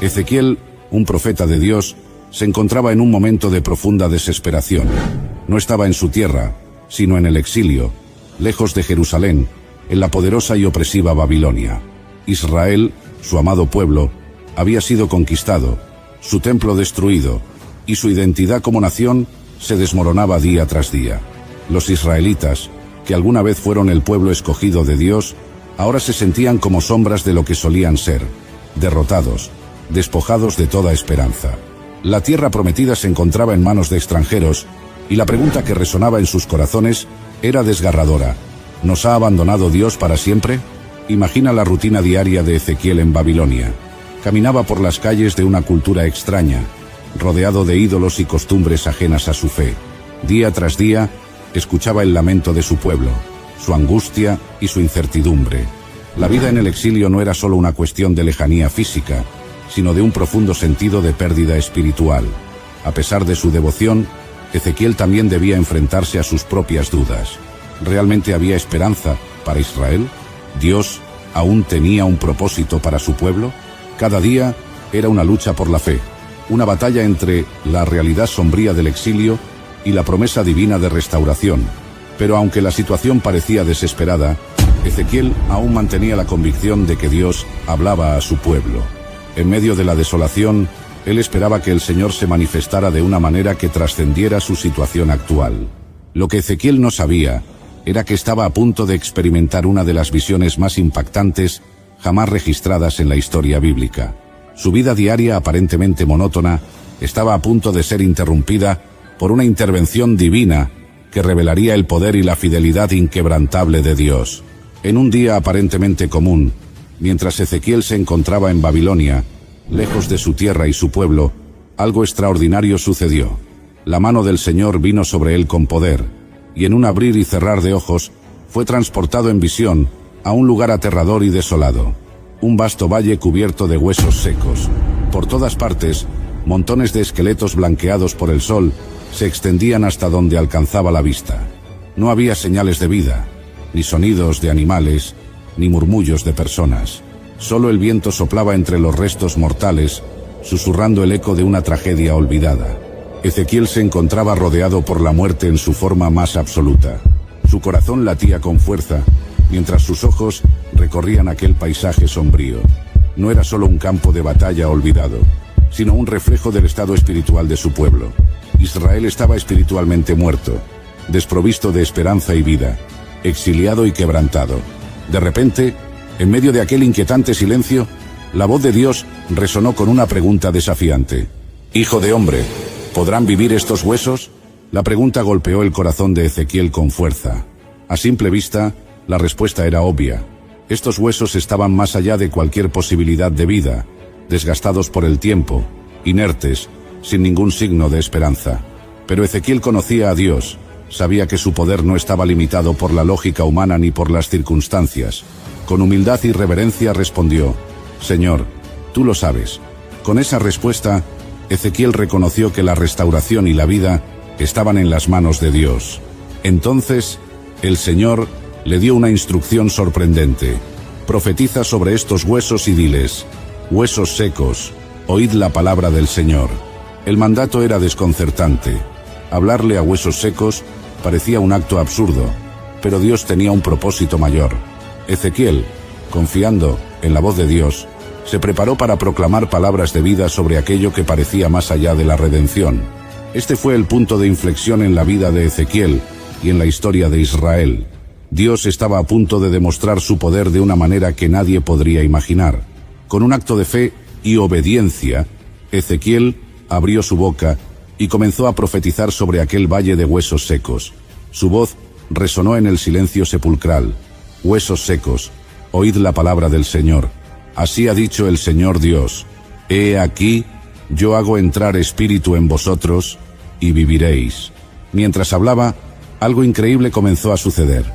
Ezequiel, un profeta de Dios, se encontraba en un momento de profunda desesperación. No estaba en su tierra, sino en el exilio, lejos de Jerusalén, en la poderosa y opresiva Babilonia. Israel, su amado pueblo, había sido conquistado, su templo destruido, y su identidad como nación se desmoronaba día tras día. Los israelitas, que alguna vez fueron el pueblo escogido de Dios, ahora se sentían como sombras de lo que solían ser, derrotados, despojados de toda esperanza. La tierra prometida se encontraba en manos de extranjeros, y la pregunta que resonaba en sus corazones era desgarradora. ¿Nos ha abandonado Dios para siempre? Imagina la rutina diaria de Ezequiel en Babilonia. Caminaba por las calles de una cultura extraña, rodeado de ídolos y costumbres ajenas a su fe. Día tras día, escuchaba el lamento de su pueblo, su angustia y su incertidumbre. La vida en el exilio no era solo una cuestión de lejanía física, sino de un profundo sentido de pérdida espiritual. A pesar de su devoción, Ezequiel también debía enfrentarse a sus propias dudas. ¿Realmente había esperanza para Israel? ¿Dios aún tenía un propósito para su pueblo? Cada día era una lucha por la fe, una batalla entre la realidad sombría del exilio y la promesa divina de restauración. Pero aunque la situación parecía desesperada, Ezequiel aún mantenía la convicción de que Dios hablaba a su pueblo. En medio de la desolación, él esperaba que el Señor se manifestara de una manera que trascendiera su situación actual. Lo que Ezequiel no sabía era que estaba a punto de experimentar una de las visiones más impactantes jamás registradas en la historia bíblica. Su vida diaria, aparentemente monótona, estaba a punto de ser interrumpida por una intervención divina que revelaría el poder y la fidelidad inquebrantable de Dios. En un día aparentemente común, mientras Ezequiel se encontraba en Babilonia, lejos de su tierra y su pueblo, algo extraordinario sucedió. La mano del Señor vino sobre él con poder, y en un abrir y cerrar de ojos, fue transportado en visión a un lugar aterrador y desolado. Un vasto valle cubierto de huesos secos. Por todas partes, montones de esqueletos blanqueados por el sol se extendían hasta donde alcanzaba la vista. No había señales de vida, ni sonidos de animales, ni murmullos de personas. Solo el viento soplaba entre los restos mortales, susurrando el eco de una tragedia olvidada. Ezequiel se encontraba rodeado por la muerte en su forma más absoluta. Su corazón latía con fuerza, mientras sus ojos recorrían aquel paisaje sombrío. No era solo un campo de batalla olvidado, sino un reflejo del estado espiritual de su pueblo. Israel estaba espiritualmente muerto, desprovisto de esperanza y vida, exiliado y quebrantado. De repente, en medio de aquel inquietante silencio, la voz de Dios resonó con una pregunta desafiante. «Hijo de hombre, ¿podrán vivir estos huesos?». La pregunta golpeó el corazón de Ezequiel con fuerza. A simple vista, la respuesta era obvia. Estos huesos estaban más allá de cualquier posibilidad de vida, desgastados por el tiempo, inertes, sin ningún signo de esperanza. Pero Ezequiel conocía a Dios, sabía que su poder no estaba limitado por la lógica humana ni por las circunstancias. Con humildad y reverencia respondió: «Señor, tú lo sabes». Con esa respuesta, Ezequiel reconoció que la restauración y la vida estaban en las manos de Dios. Entonces, el Señor le dio una instrucción sorprendente. «Profetiza sobre estos huesos y diles: huesos secos, oíd la palabra del Señor». El mandato era desconcertante. Hablarle a huesos secos parecía un acto absurdo, pero Dios tenía un propósito mayor. Ezequiel, confiando en la voz de Dios, se preparó para proclamar palabras de vida sobre aquello que parecía más allá de la redención. Este fue el punto de inflexión en la vida de Ezequiel y en la historia de Israel. Dios estaba a punto de demostrar su poder de una manera que nadie podría imaginar. Con un acto de fe y obediencia, Ezequiel abrió su boca y comenzó a profetizar sobre aquel valle de huesos secos. Su voz resonó en el silencio sepulcral. «Huesos secos, oíd la palabra del Señor. Así ha dicho el Señor Dios: He aquí, yo hago entrar espíritu en vosotros, y viviréis». Mientras hablaba, algo increíble comenzó a suceder.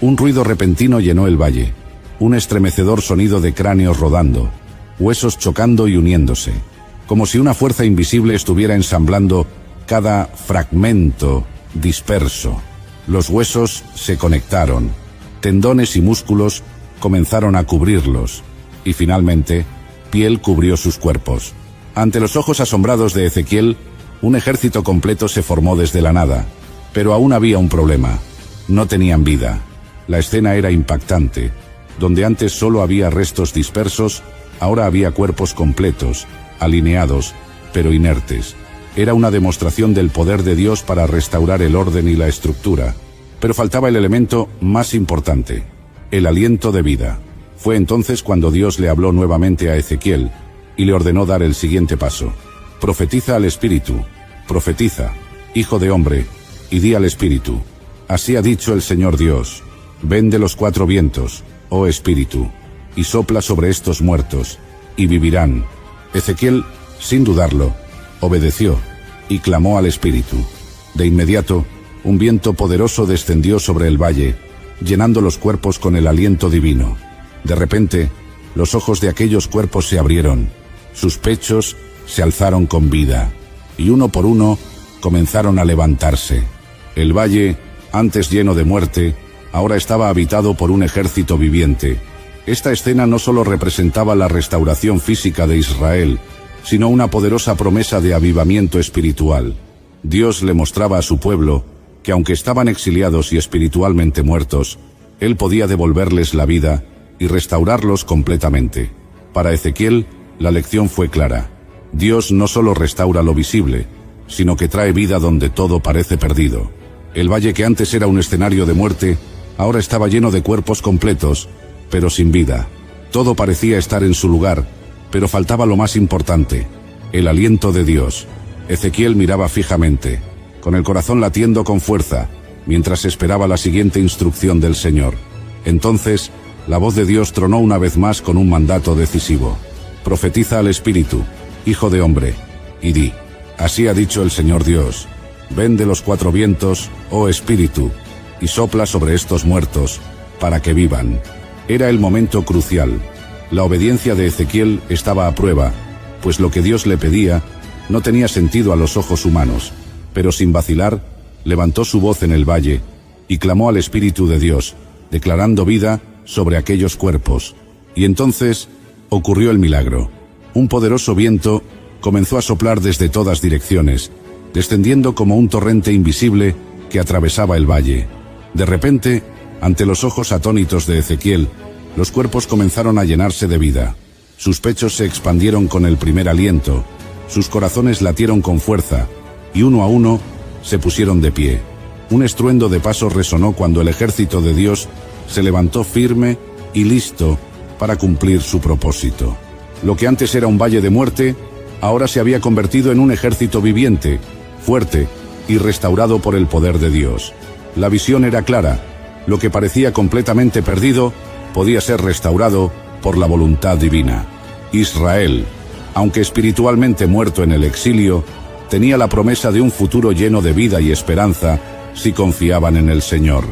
Un ruido repentino llenó el valle, un estremecedor sonido de cráneos rodando, huesos chocando y uniéndose, como si una fuerza invisible estuviera ensamblando cada fragmento disperso. Los huesos se conectaron, tendones y músculos comenzaron a cubrirlos, y finalmente, piel cubrió sus cuerpos. Ante los ojos asombrados de Ezequiel, un ejército completo se formó desde la nada. Pero aún había un problema. No tenían vida. La escena era impactante. Donde antes solo había restos dispersos, ahora había cuerpos completos, alineados, pero inertes. Era una demostración del poder de Dios para restaurar el orden y la estructura. Pero faltaba el elemento más importante, el aliento de vida. Fue entonces cuando Dios le habló nuevamente a Ezequiel y le ordenó dar el siguiente paso. Profetiza al Espíritu, profetiza, hijo de hombre, y di al Espíritu: así ha dicho el Señor Dios, ven de los 4 vientos, oh Espíritu, y sopla sobre estos muertos, y vivirán. Ezequiel, sin dudarlo, obedeció, y clamó al Espíritu. De inmediato, un viento poderoso descendió sobre el valle, llenando los cuerpos con el aliento divino. De repente, los ojos de aquellos cuerpos se abrieron, sus pechos se alzaron con vida, y uno por uno comenzaron a levantarse. El valle, antes lleno de muerte, ahora estaba habitado por un ejército viviente. Esta escena no solo representaba la restauración física de Israel, sino una poderosa promesa de avivamiento espiritual. Dios le mostraba a su pueblo que aunque estaban exiliados y espiritualmente muertos, Él podía devolverles la vida y restaurarlos completamente. Para Ezequiel, la lección fue clara. Dios no solo restaura lo visible, sino que trae vida donde todo parece perdido. El valle que antes era un escenario de muerte, ahora estaba lleno de cuerpos completos, pero sin vida. Todo parecía estar en su lugar, pero faltaba lo más importante, el aliento de Dios. Ezequiel miraba fijamente, con el corazón latiendo con fuerza, mientras esperaba la siguiente instrucción del Señor. Entonces, la voz de Dios tronó una vez más con un mandato decisivo. Profetiza al Espíritu, hijo de hombre, y di: así ha dicho el Señor Dios, ven de los 4 vientos, oh Espíritu, y sopla sobre estos muertos, para que vivan. Era el momento crucial. La obediencia de Ezequiel estaba a prueba, pues lo que Dios le pedía no tenía sentido a los ojos humanos, pero sin vacilar, levantó su voz en el valle y clamó al Espíritu de Dios, declarando vida sobre aquellos cuerpos. Y entonces ocurrió el milagro. Un poderoso viento comenzó a soplar desde todas direcciones, descendiendo como un torrente invisible que atravesaba el valle. De repente, ante los ojos atónitos de Ezequiel, los cuerpos comenzaron a llenarse de vida. Sus pechos se expandieron con el primer aliento, sus corazones latieron con fuerza, y uno a uno se pusieron de pie. Un estruendo de pasos resonó cuando el ejército de Dios se levantó firme y listo para cumplir su propósito. Lo que antes era un valle de muerte, ahora se había convertido en un ejército viviente, fuerte y restaurado por el poder de Dios. La visión era clara. Lo que parecía completamente perdido podía ser restaurado por la voluntad divina. Israel, aunque espiritualmente muerto en el exilio, tenía la promesa de un futuro lleno de vida y esperanza si confiaban en el Señor.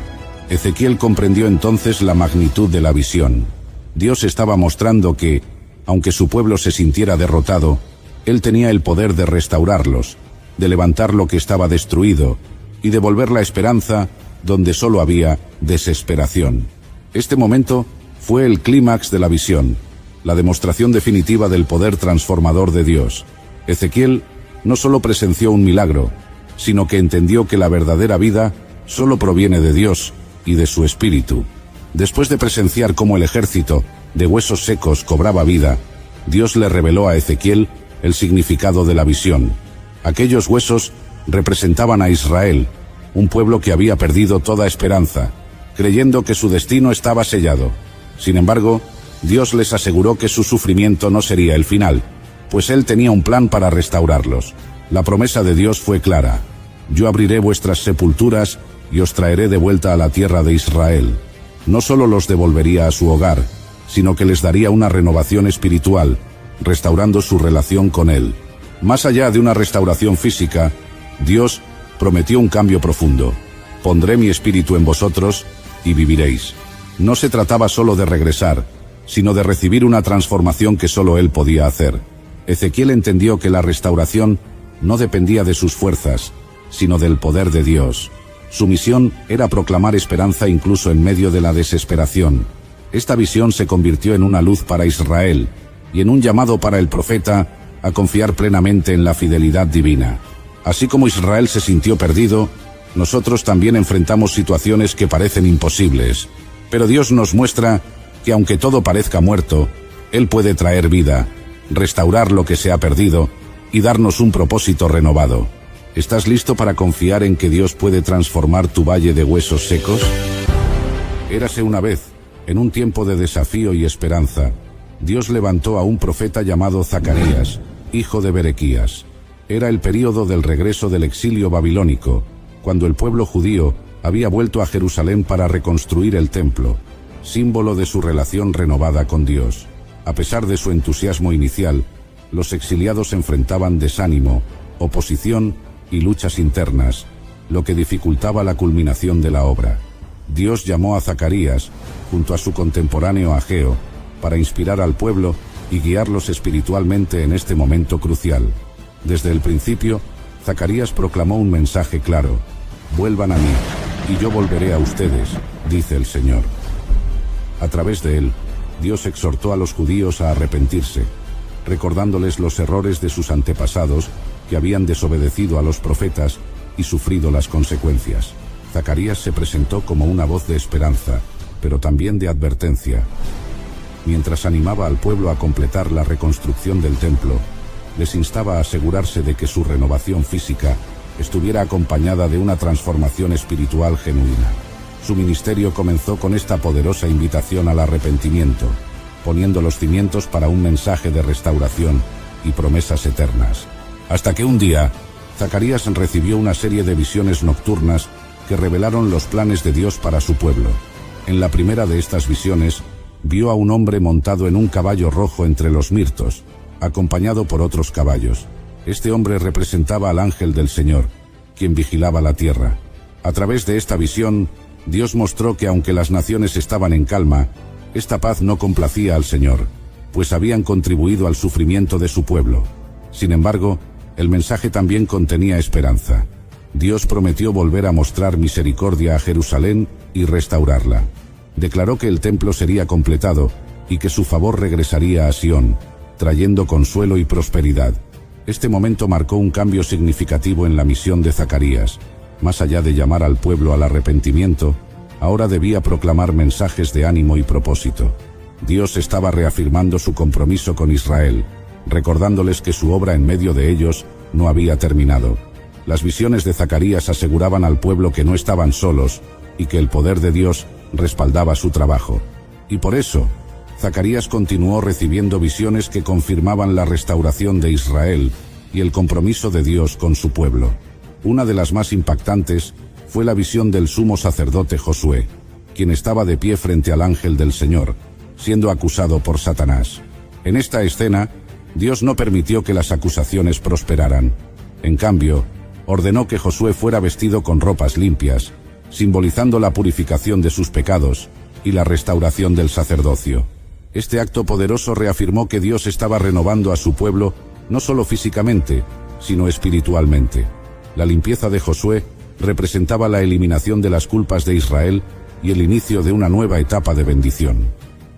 Ezequiel comprendió entonces la magnitud de la visión. Dios estaba mostrando que, aunque su pueblo se sintiera derrotado, Él tenía el poder de restaurarlos, de levantar lo que estaba destruido y devolver la esperanza donde solo había desesperación. Este momento fue el clímax de la visión, la demostración definitiva del poder transformador de Dios. Ezequiel no solo presenció un milagro, sino que entendió que la verdadera vida solo proviene de Dios y de su Espíritu. Después de presenciar cómo el ejército de huesos secos cobraba vida, Dios le reveló a Ezequiel el significado de la visión. Aquellos huesos representaban a Israel, un pueblo que había perdido toda esperanza, creyendo que su destino estaba sellado. Sin embargo, Dios les aseguró que su sufrimiento no sería el final, pues Él tenía un plan para restaurarlos. La promesa de Dios fue clara: yo abriré vuestras sepulturas y os traeré de vuelta a la tierra de Israel. No solo los devolvería a su hogar, sino que les daría una renovación espiritual, restaurando su relación con Él. Más allá de una restauración física, Dios prometió un cambio profundo. Pondré mi espíritu en vosotros y viviréis. No se trataba solo de regresar, sino de recibir una transformación que solo Él podía hacer. Ezequiel entendió que la restauración no dependía de sus fuerzas, sino del poder de Dios. Su misión era proclamar esperanza incluso en medio de la desesperación. Esta visión se convirtió en una luz para Israel y en un llamado para el profeta a confiar plenamente en la fidelidad divina. Así como Israel se sintió perdido, nosotros también enfrentamos situaciones que parecen imposibles. Pero Dios nos muestra que aunque todo parezca muerto, Él puede traer vida, restaurar lo que se ha perdido y darnos un propósito renovado. ¿Estás listo para confiar en que Dios puede transformar tu valle de huesos secos? Érase una vez, en un tiempo de desafío y esperanza, Dios levantó a un profeta llamado Zacarías, hijo de Berequías. Era el período del regreso del exilio babilónico, cuando el pueblo judío había vuelto a Jerusalén para reconstruir el templo, símbolo de su relación renovada con Dios. A pesar de su entusiasmo inicial, los exiliados enfrentaban desánimo, oposición y luchas internas, lo que dificultaba la culminación de la obra. Dios llamó a Zacarías, junto a su contemporáneo Ageo, para inspirar al pueblo y guiarlos espiritualmente en este momento crucial. Desde el principio, Zacarías proclamó un mensaje claro: «Vuelvan a mí, y yo volveré a ustedes», dice el Señor. A través de él, Dios exhortó a los judíos a arrepentirse, recordándoles los errores de sus antepasados que habían desobedecido a los profetas y sufrido las consecuencias. Zacarías se presentó como una voz de esperanza, pero también de advertencia. Mientras animaba al pueblo a completar la reconstrucción del templo, les instaba a asegurarse de que su renovación física estuviera acompañada de una transformación espiritual genuina. Su ministerio comenzó con esta poderosa invitación al arrepentimiento, poniendo los cimientos para un mensaje de restauración y promesas eternas. Hasta que un día, Zacarías recibió una serie de visiones nocturnas que revelaron los planes de Dios para su pueblo. En la primera de estas visiones, vio a un hombre montado en un caballo rojo entre los mirtos, acompañado por otros caballos. Este hombre representaba al ángel del Señor, quien vigilaba la tierra. A través de esta visión, Dios mostró que aunque las naciones estaban en calma, esta paz no complacía al Señor, pues habían contribuido al sufrimiento de su pueblo. Sin embargo, el mensaje también contenía esperanza. Dios prometió volver a mostrar misericordia a Jerusalén y restaurarla. Declaró que el templo sería completado y que su favor regresaría a Sión, trayendo consuelo y prosperidad. Este momento marcó un cambio significativo en la misión de Zacarías. Más allá de llamar al pueblo al arrepentimiento, ahora debía proclamar mensajes de ánimo y propósito. Dios estaba reafirmando su compromiso con Israel, recordándoles que su obra en medio de ellos no había terminado. Las visiones de Zacarías aseguraban al pueblo que no estaban solos y que el poder de Dios respaldaba su trabajo. Y por eso, Zacarías continuó recibiendo visiones que confirmaban la restauración de Israel y el compromiso de Dios con su pueblo. Una de las más impactantes fue la visión del sumo sacerdote Josué, quien estaba de pie frente al ángel del Señor, siendo acusado por Satanás. En esta escena, Dios no permitió que las acusaciones prosperaran. En cambio, ordenó que Josué fuera vestido con ropas limpias, simbolizando la purificación de sus pecados y la restauración del sacerdocio. Este acto poderoso reafirmó que Dios estaba renovando a su pueblo no solo físicamente, sino espiritualmente. La limpieza de Josué representaba la eliminación de las culpas de Israel y el inicio de una nueva etapa de bendición.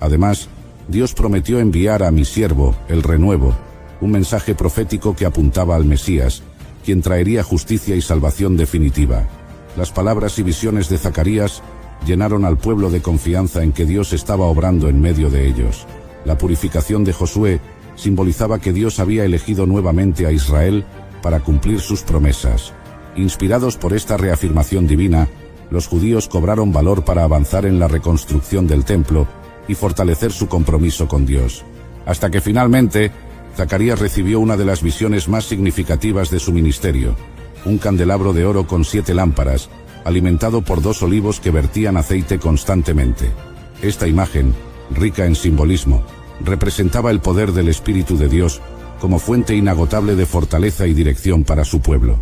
Además, Dios prometió enviar a mi siervo, el renuevo, un mensaje profético que apuntaba al Mesías, quien traería justicia y salvación definitiva. Las palabras y visiones de Zacarías llenaron al pueblo de confianza en que Dios estaba obrando en medio de ellos. La purificación de Josué simbolizaba que Dios había elegido nuevamente a Israel para cumplir sus promesas. Inspirados por esta reafirmación divina, los judíos cobraron valor para avanzar en la reconstrucción del templo y fortalecer su compromiso con Dios. Hasta que finalmente, Zacarías recibió una de las visiones más significativas de su ministerio: un candelabro de oro con 7 lámparas, alimentado por 2 olivos que vertían aceite constantemente. Esta imagen, rica en simbolismo, representaba el poder del Espíritu de Dios como fuente inagotable de fortaleza y dirección para su pueblo.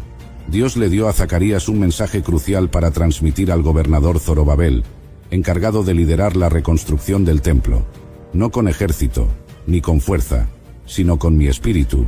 Dios le dio a Zacarías un mensaje crucial para transmitir al gobernador Zorobabel, encargado de liderar la reconstrucción del templo: no con ejército, ni con fuerza, sino con mi espíritu,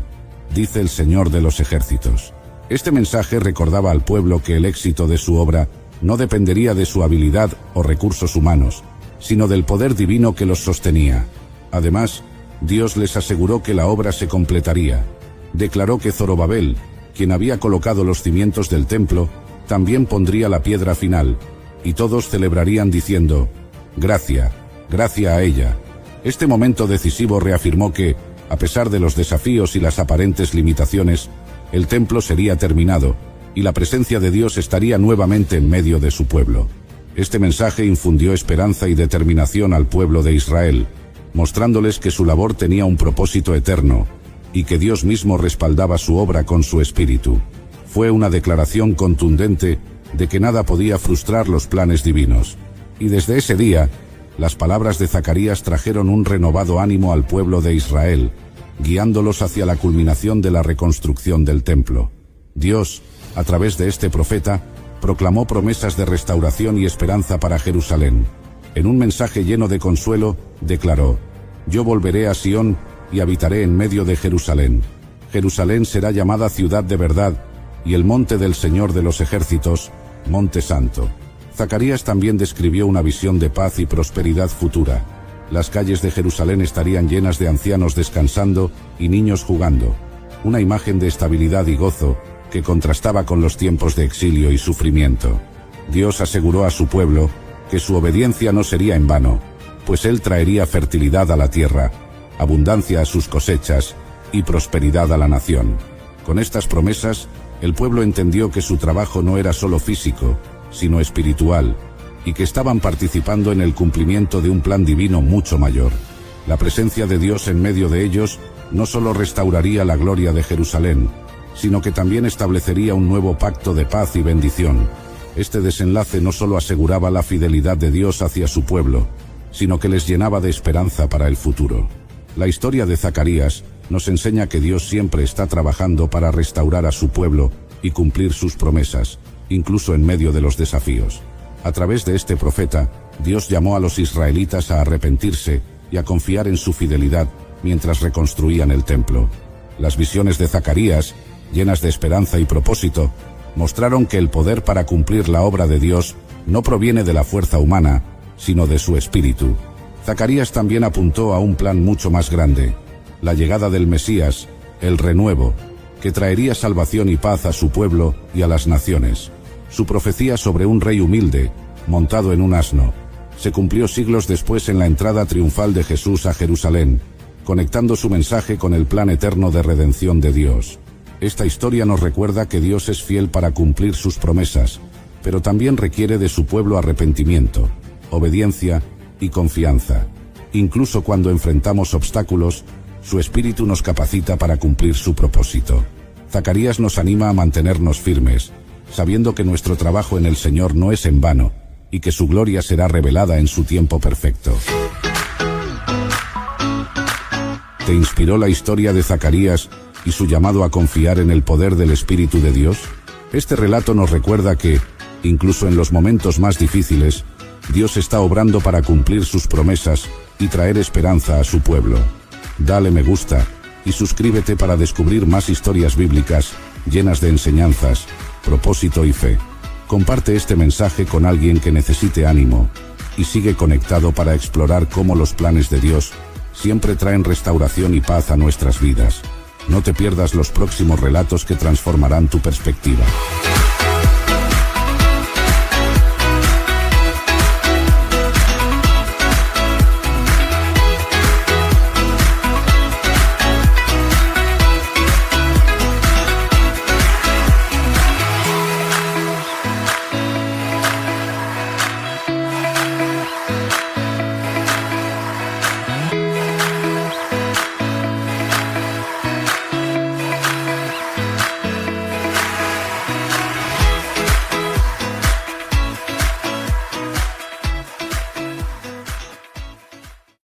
dice el Señor de los ejércitos. Este mensaje recordaba al pueblo que el éxito de su obra no dependería de su habilidad o recursos humanos, sino del poder divino que los sostenía. Además, Dios les aseguró que la obra se completaría, declaró que Zorobabel, quien había colocado los cimientos del templo, también pondría la piedra final, y todos celebrarían diciendo: gracia, gracia a ella. Este momento decisivo reafirmó que, a pesar de los desafíos y las aparentes limitaciones, el templo sería terminado, y la presencia de Dios estaría nuevamente en medio de su pueblo. Este mensaje infundió esperanza y determinación al pueblo de Israel, mostrándoles que su labor tenía un propósito eterno, y que Dios mismo respaldaba su obra con su espíritu. Fue una declaración contundente de que nada podía frustrar los planes divinos. Y desde ese día, las palabras de Zacarías trajeron un renovado ánimo al pueblo de Israel, guiándolos hacia la culminación de la reconstrucción del templo. Dios, a través de este profeta, proclamó promesas de restauración y esperanza para Jerusalén. En un mensaje lleno de consuelo, declaró: yo volveré a Sión y habitaré en medio de Jerusalén. Jerusalén será llamada ciudad de verdad, y el monte del Señor de los ejércitos, monte santo. Zacarías también describió una visión de paz y prosperidad futura. Las calles de Jerusalén estarían llenas de ancianos descansando y niños jugando, una imagen de estabilidad y gozo que contrastaba con los tiempos de exilio y sufrimiento. Dios aseguró a su pueblo que su obediencia no sería en vano, pues Él traería fertilidad a la tierra, abundancia a sus cosechas y prosperidad a la nación. Con estas promesas, el pueblo entendió que su trabajo no era solo físico, sino espiritual, y que estaban participando en el cumplimiento de un plan divino mucho mayor. La presencia de Dios en medio de ellos no solo restauraría la gloria de Jerusalén, sino que también establecería un nuevo pacto de paz y bendición. Este desenlace no solo aseguraba la fidelidad de Dios hacia su pueblo, sino que les llenaba de esperanza para el futuro. La historia de Zacarías nos enseña que Dios siempre está trabajando para restaurar a su pueblo y cumplir sus promesas, incluso en medio de los desafíos. A través de este profeta, Dios llamó a los israelitas a arrepentirse y a confiar en su fidelidad mientras reconstruían el templo. Las visiones de Zacarías, llenas de esperanza y propósito, mostraron que el poder para cumplir la obra de Dios no proviene de la fuerza humana, sino de su espíritu. Zacarías también apuntó a un plan mucho más grande: la llegada del Mesías, el renuevo, que traería salvación y paz a su pueblo y a las naciones. Su profecía sobre un rey humilde, montado en un asno, se cumplió siglos después en la entrada triunfal de Jesús a Jerusalén, conectando su mensaje con el plan eterno de redención de Dios. Esta historia nos recuerda que Dios es fiel para cumplir sus promesas, pero también requiere de su pueblo arrepentimiento, obediencia y confianza. Incluso cuando enfrentamos obstáculos, su espíritu nos capacita para cumplir su propósito. Zacarías nos anima a mantenernos firmes, sabiendo que nuestro trabajo en el Señor no es en vano, y que su gloria será revelada en su tiempo perfecto. ¿Te inspiró la historia de Zacarías y su llamado a confiar en el poder del Espíritu de Dios? Este relato nos recuerda que, incluso en los momentos más difíciles, Dios está obrando para cumplir sus promesas y traer esperanza a su pueblo. Dale me gusta y suscríbete para descubrir más historias bíblicas llenas de enseñanzas, propósito y fe. Comparte este mensaje con alguien que necesite ánimo y sigue conectado para explorar cómo los planes de Dios siempre traen restauración y paz a nuestras vidas. No te pierdas los próximos relatos que transformarán tu perspectiva.